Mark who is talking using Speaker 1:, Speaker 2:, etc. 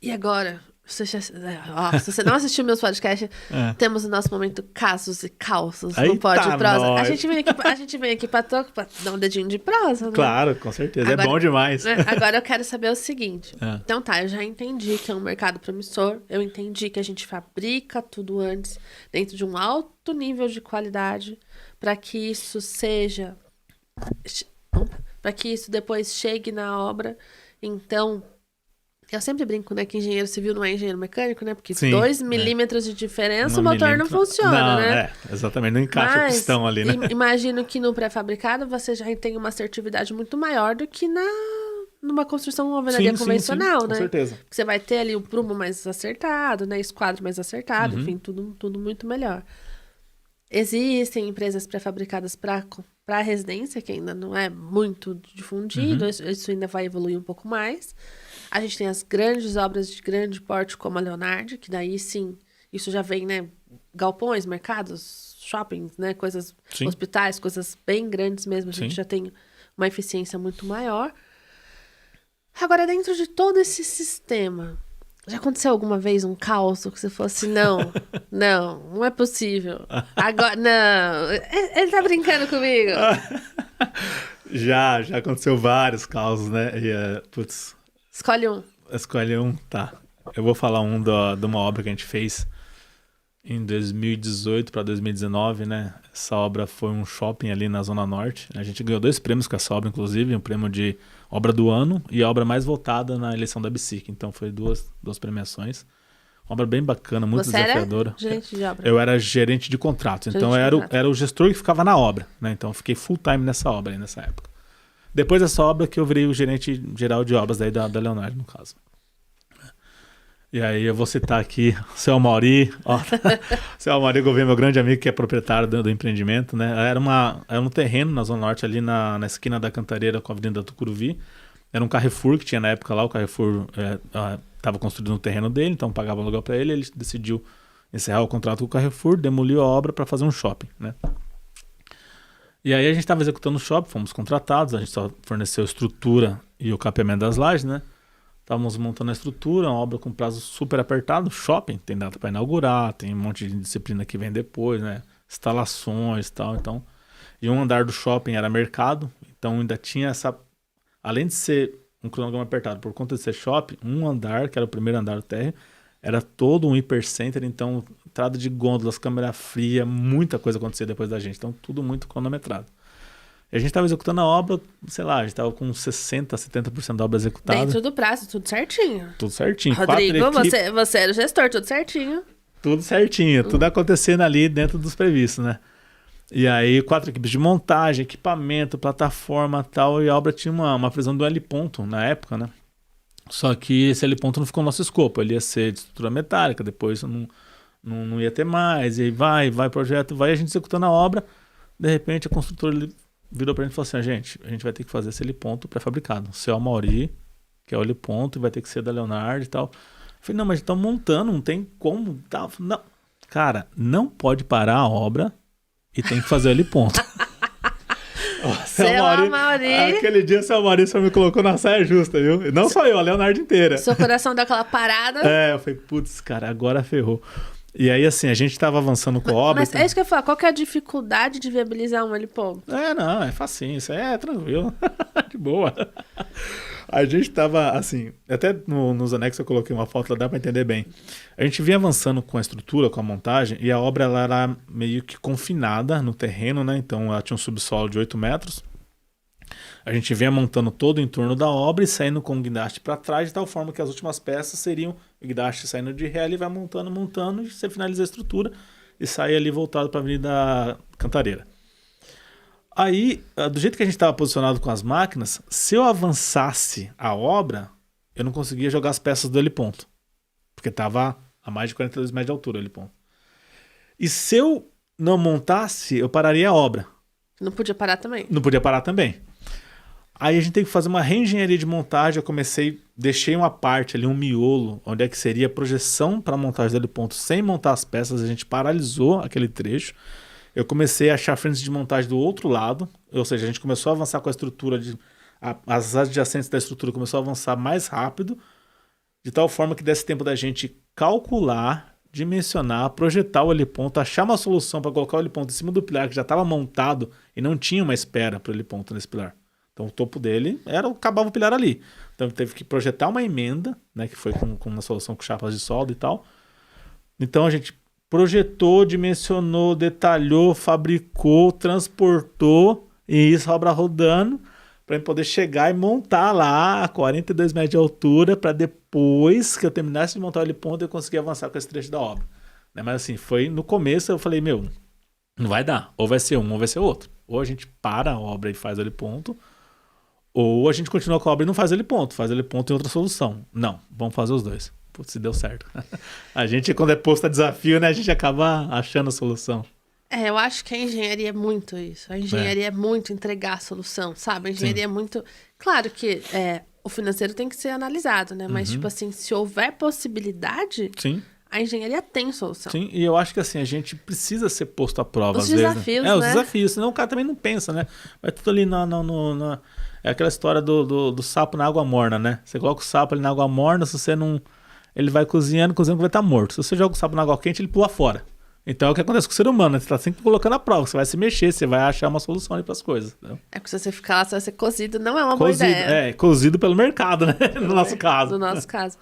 Speaker 1: E agora? Se você não assistiu meus podcasts, temos o nosso momento casos e causos no Pode Prosa. A gente vem aqui pra dar um dedinho de prosa, né?
Speaker 2: Claro, com certeza.
Speaker 1: Agora,
Speaker 2: é bom demais.
Speaker 1: Agora eu quero saber o seguinte. Então tá, eu já entendi que é um mercado promissor. Eu entendi que a gente fabrica tudo antes dentro de um alto nível de qualidade para que isso seja... para que isso depois chegue na obra. Então... Eu sempre brinco, né, que engenheiro civil não é engenheiro mecânico, né? Porque 2 milímetros de diferença, o motor não funciona, né?
Speaker 2: Exatamente, não encaixa o pistão ali, né?
Speaker 1: Imagino que no pré-fabricado você já tem uma assertividade muito maior do que numa construção, uma alvenaria convencional, né?
Speaker 2: Com certeza.
Speaker 1: Porque você vai ter ali o prumo mais acertado, né? Esquadro mais acertado, enfim, tudo muito melhor. Existem empresas pré-fabricadas para residência, que ainda não é muito difundido, isso ainda vai evoluir um pouco mais. A gente tem as grandes obras de grande porte, como a Leonardo, que daí sim, isso já vem, né? Galpões, mercados, shoppings, né? Coisas, hospitais, coisas bem grandes mesmo. A gente já tem uma eficiência muito maior. Agora, dentro de todo esse sistema, já aconteceu alguma vez um caos que você fosse, não é possível. Agora, não, ele tá brincando comigo.
Speaker 2: Já aconteceu vários causos, né? E, putz...
Speaker 1: Escolhe um,
Speaker 2: tá. Eu vou falar de uma obra que a gente fez em 2018 para 2019, né? Essa obra foi um shopping ali na Zona Norte. A gente ganhou 2 prêmios com essa obra, inclusive, um prêmio de obra do ano e a obra mais votada na eleição da BSIC. Então foi duas premiações. Uma obra bem bacana, muito desafiadora.
Speaker 1: Você era gerente de obra?
Speaker 2: Eu era gerente de contratos. Então era o gestor que ficava na obra, né? Então eu fiquei full time nessa obra aí, nessa época. Depois dessa obra que eu virei o gerente geral de obras daí da Leonardo, no caso. E aí eu vou citar aqui o seu Mauri. O seu Mauri Gouveia, meu grande amigo que é proprietário do empreendimento, né? Era um terreno na Zona Norte, ali na esquina da Cantareira com a Avenida Tucuruvi. Era um Carrefour que tinha na época lá. O Carrefour estava construído no terreno dele, então pagava aluguel para ele. Ele decidiu encerrar o contrato com o Carrefour, demoliu a obra para fazer um shopping, né? E aí a gente estava executando o shopping, fomos contratados, a gente só forneceu estrutura e o capeamento das lajes, né? Estávamos montando a estrutura, uma obra com prazo super apertado, shopping, tem data para inaugurar, tem um monte de disciplina que vem depois, né? Instalações e tal, então... E um andar do shopping era mercado, então ainda tinha essa... Além de ser um cronograma apertado, por conta de ser shopping, um andar, que era o primeiro andar do térreo, era todo um hipercenter, então entrada de gôndolas, câmera fria, muita coisa acontecia depois da gente, então tudo muito cronometrado. E a gente estava executando a obra, sei lá, a gente estava com 60%, 70% da obra executada.
Speaker 1: Dentro do prazo, tudo certinho.
Speaker 2: Tudo certinho.
Speaker 1: Rodrigo, você era o gestor, tudo certinho.
Speaker 2: Tudo certinho, tudo acontecendo ali dentro dos previstos, né? E aí 4 equipes de montagem, equipamento, plataforma e tal, e a obra tinha uma previsão do L-ponto na época, né? Só que esse L-ponto não ficou no nosso escopo, ele ia ser de estrutura metálica, depois não ia ter mais, e aí vai projeto, vai a gente executando a obra, de repente a construtora virou pra gente e falou assim, a gente vai ter que fazer esse L-ponto pré-fabricado, o seu Mauri, que é o L-ponto, e vai ter que ser da Leonardo e tal. Eu falei, não, mas estamos montando, não tem como, tá? Não. Cara, não pode parar a obra e tem que fazer o L-ponto.
Speaker 1: Seu Mauri.
Speaker 2: Aquele dia o seu Mauri só me colocou na saia justa, viu? Não só eu, a Leonardo inteira.
Speaker 1: Seu coração deu aquela parada.
Speaker 2: Eu falei, putz, cara, agora ferrou. E aí, assim, a gente tava avançando com a obra.
Speaker 1: Mas é isso que eu ia falar, qual que é a dificuldade de viabilizar um L-ponto?
Speaker 2: Não, é facinho, isso é tranquilo. De boa. A gente tava, assim, até nos anexos eu coloquei uma foto, dá pra entender bem. A gente vinha avançando com a estrutura, com a montagem, e a obra ela era meio que confinada no terreno, né? Então ela tinha um subsolo de 8 metros. A gente vinha montando todo o entorno da obra e saindo com o guindaste para trás, de tal forma que as últimas peças seriam o guindaste saindo de ré, ele vai montando, e você finaliza a estrutura e sai ali voltado para a Avenida Cantareira. Aí, do jeito que a gente estava posicionado com as máquinas, se eu avançasse a obra, eu não conseguia jogar as peças do L-ponto, porque estava a mais de 42 metros de altura o L-ponto. E se eu não montasse, eu pararia a obra.
Speaker 1: Não podia parar também.
Speaker 2: Não podia parar também. Aí a gente tem que fazer uma reengenharia de montagem. Deixei uma parte ali, um miolo, onde é que seria a projeção para a montagem do L-ponto sem montar as peças. A gente paralisou aquele trecho. Eu comecei a achar frentes de montagem do outro lado, ou seja, a gente começou a avançar com a estrutura, as adjacentes da estrutura começou a avançar mais rápido, de tal forma que desse tempo da gente calcular, dimensionar, projetar o heliponto, achar uma solução para colocar o heliponto em cima do pilar que já estava montado e não tinha uma espera para o heliponto nesse pilar. Então o topo dele acabava o pilar ali. Então teve que projetar uma emenda, né, que foi com uma solução com chapas de solda e tal. Então a gente projetou, dimensionou, detalhou, fabricou, transportou e isso a obra rodando para poder chegar e montar lá a 42 metros de altura para depois que eu terminasse de montar o heliponto eu conseguir avançar com esse trecho da obra. Né? Mas assim, foi no começo eu falei, não vai dar. Ou vai ser um ou vai ser outro. Ou a gente para a obra e faz o heliponto, ou a gente continua com a obra e não faz o heliponto. Faz o heliponto em outra solução. Não, vamos fazer os dois. Putz, se deu certo. A gente, quando é posto a desafio, né, a gente acaba achando a solução.
Speaker 1: Eu acho que a engenharia é muito isso. A engenharia é muito entregar a solução, sabe? A engenharia é muito... Claro que o financeiro tem que ser analisado, né? Mas, tipo assim, se houver possibilidade,
Speaker 2: Sim.
Speaker 1: A engenharia tem solução.
Speaker 2: Sim, e eu acho que assim, a gente precisa ser posto à prova
Speaker 1: Os
Speaker 2: às vezes.
Speaker 1: desafios,
Speaker 2: né?
Speaker 1: né?
Speaker 2: Os desafios, senão o cara também não pensa, né? Vai tudo ali É aquela história do sapo na água morna, né? Você coloca o sapo ali na água morna, se você não... Ele vai cozinhando, que vai estar morto. Se você joga o sapo na água quente, ele pula fora. Então é o que acontece com o ser humano, né? Você está sempre colocando a prova, você vai se mexer, você vai achar uma solução ali para as coisas. Entendeu?
Speaker 1: Porque se você ficar lá, você vai ser cozido, não é uma boa ideia.
Speaker 2: Cozido pelo mercado, né? No nosso caso.
Speaker 1: No nosso caso.